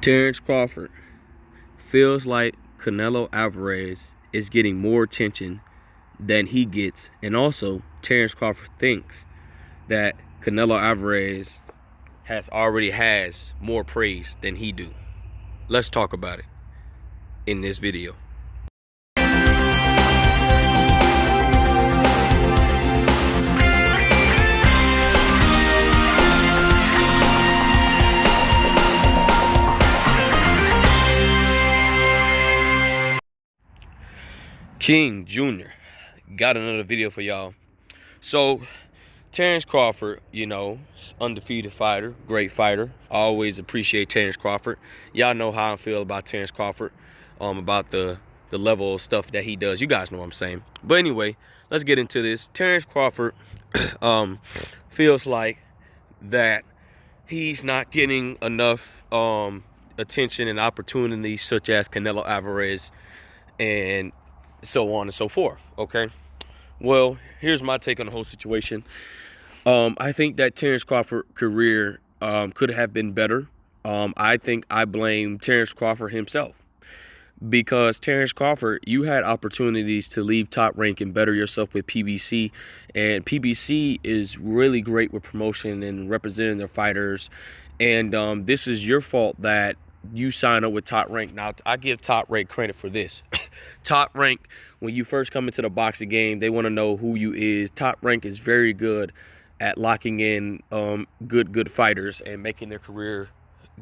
Terence Crawford feels like Canelo Alvarez is getting more attention than he gets. And also, Terence Crawford thinks that Canelo Alvarez already has more praise than he do. Let's talk about it in this video. King Jr. got another video for y'all. So Terence Crawford, undefeated fighter, great fighter. I always appreciate Terence Crawford. Y'all know how I feel about Terence Crawford, about the level of stuff that he does. You guys know what I'm saying. But anyway, let's get into this. Terence Crawford feels like that he's not getting enough attention and opportunities such as Canelo Alvarez and so on and so forth. Okay, well, here's my take on the whole situation. I think that Terence Crawford career could have been better. I think I blame Terence Crawford himself, because Terence Crawford, you had opportunities to leave Top Rank and better yourself with PBC, and PBC is really great with promotion and representing their fighters, and this is your fault that you sign up with Top Rank. Now, I give Top Rank credit for this. Top Rank, when you first come into the boxing game, they want to know who you is. Top Rank is very good at locking in good fighters and making their career,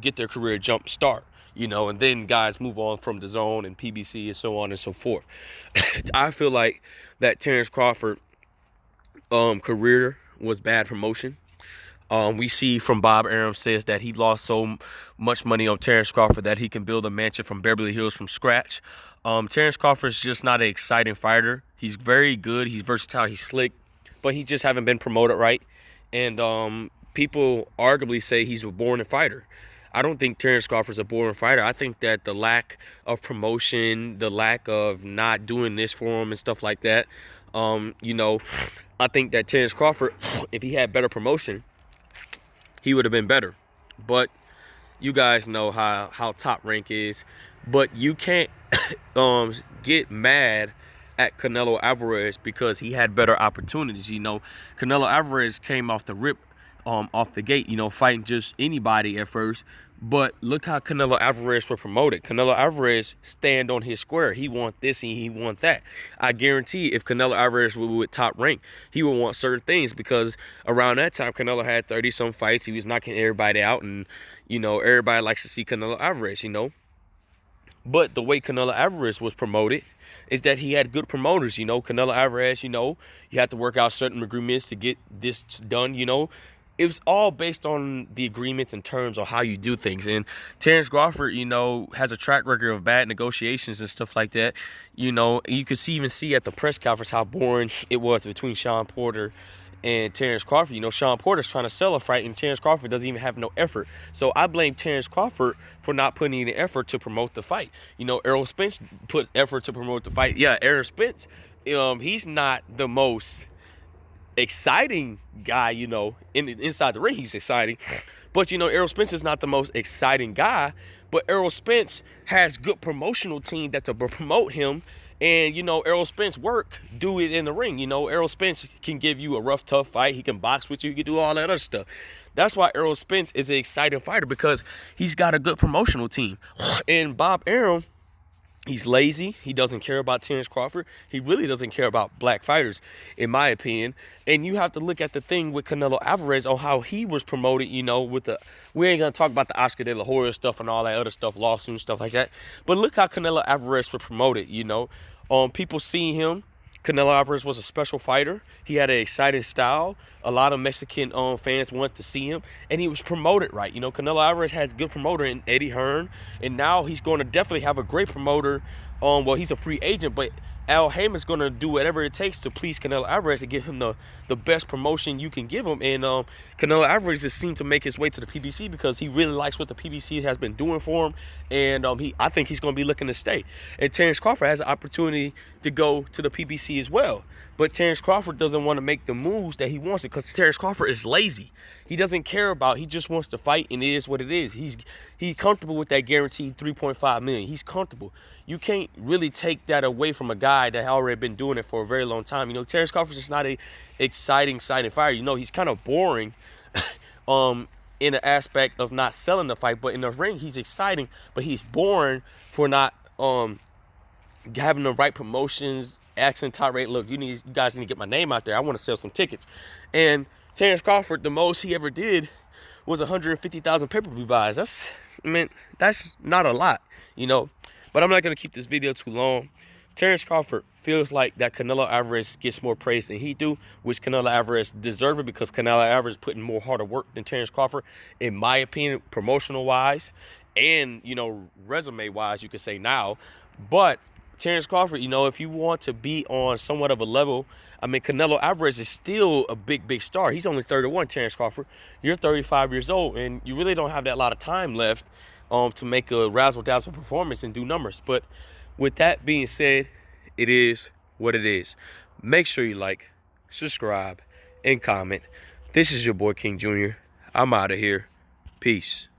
get their career jump start, and then guys move on from the zone and PBC and so on and so forth. I feel like that Terence Crawford career was bad promotion. We see from Bob Arum says that he lost so much money on Terence Crawford that he can build a mansion from Beverly Hills from scratch. Terence Crawford is just not an exciting fighter. He's very good. He's versatile. He's slick, but he just haven't been promoted right. And people arguably say he's a boring fighter. I don't think Terence Crawford's a boring fighter. I think that the lack of promotion, the lack of not doing this for him and stuff like that, I think that Terence Crawford, if he had better promotion, he would have been better. But you guys know how Top Rank is. But you can't get mad at Canelo Alvarez because he had better opportunities. Canelo Alvarez came off the rip, off the gate, fighting just anybody at first. But look how Canelo Alvarez was promoted. Canelo Alvarez stand on his square. He want this and he want that. I guarantee if Canelo Alvarez was with Top Rank, he would want certain things, because around that time, Canelo had 30-some fights. He was knocking everybody out, and, everybody likes to see Canelo Alvarez, But the way Canelo Alvarez was promoted is that he had good promoters. Canelo Alvarez, you had to work out certain agreements to get this done, It was all based on the agreements and terms of how you do things. And Terence Crawford, has a track record of bad negotiations and stuff like that. You could even see at the press conference how boring it was between Sean Porter and Terence Crawford. Sean Porter's trying to sell a fight, and Terence Crawford doesn't even have no effort. So I blame Terence Crawford for not putting any effort to promote the fight. Errol Spence put effort to promote the fight. Yeah, Errol Spence, he's not the most exciting guy, inside the ring he's exciting. But, Errol Spence is not the most exciting guy. But Errol Spence has good promotional team that to promote him. And, Errol Spence do it in the ring. Errol Spence can give you a rough, tough fight. He can box with you. He can do all that other stuff. That's why Errol Spence is an exciting fighter, because he's got a good promotional team. And Bob Arum, he's lazy. He doesn't care about Terence Crawford. He really doesn't care about black fighters, in my opinion. And you have to look at the thing with Canelo Alvarez on how he was promoted, we ain't going to talk about the Oscar de la Hoya stuff and all that other stuff, lawsuits, stuff like that. But look how Canelo Alvarez was promoted, people seeing him. Canelo Alvarez was a special fighter. He had an exciting style. A lot of Mexican fans wanted to see him, and he was promoted right. Canelo Alvarez has a good promoter in Eddie Hearn, and now he's going to definitely have a great promoter. Well, he's a free agent, but Al Heyman's going to do whatever it takes to please Canelo Alvarez to give him the best promotion you can give him. And Canelo Alvarez just seemed to make his way to the PBC because he really likes what the PBC has been doing for him. And I think he's going to be looking to stay. And Terence Crawford has an opportunity to go to the PBC as well. But Terence Crawford doesn't want to make the moves that he wants it because Terence Crawford is lazy. He doesn't care about, he just wants to fight, and it is what it is. He's comfortable with that guaranteed $3.5 million. He's comfortable. You can't really take that away from a guy that already been doing it for a very long time. You know, Terence Crawford's just not a exciting fighter. You know, he's kind of boring in the aspect of not selling the fight, but in the ring he's exciting, but he's boring for not having the right promotions, accent, tirade. Look, you guys need to get my name out there. I want to sell some tickets. And Terence Crawford, the most he ever did was 150,000 pay-per-view buys. That's not a lot, you know. But I'm not going to keep this video too long. Terence Crawford feels like that Canelo Alvarez gets more praise than he do, which Canelo Alvarez deserves it because Canelo Alvarez putting more harder work than Terence Crawford, in my opinion, promotional-wise and, you know, resume-wise, you could say now. But Terence Crawford, you know, if you want to be on somewhat of a level, I mean, Canelo Alvarez is still a big star. He's only 31, Terence Crawford. You're 35 years old, and you really don't have that lot of time left to make a razzle-dazzle performance and do numbers. But with that being said, it is what it is. Make sure you like, subscribe, and comment. This is your boy, King Jr. I'm out of here. Peace.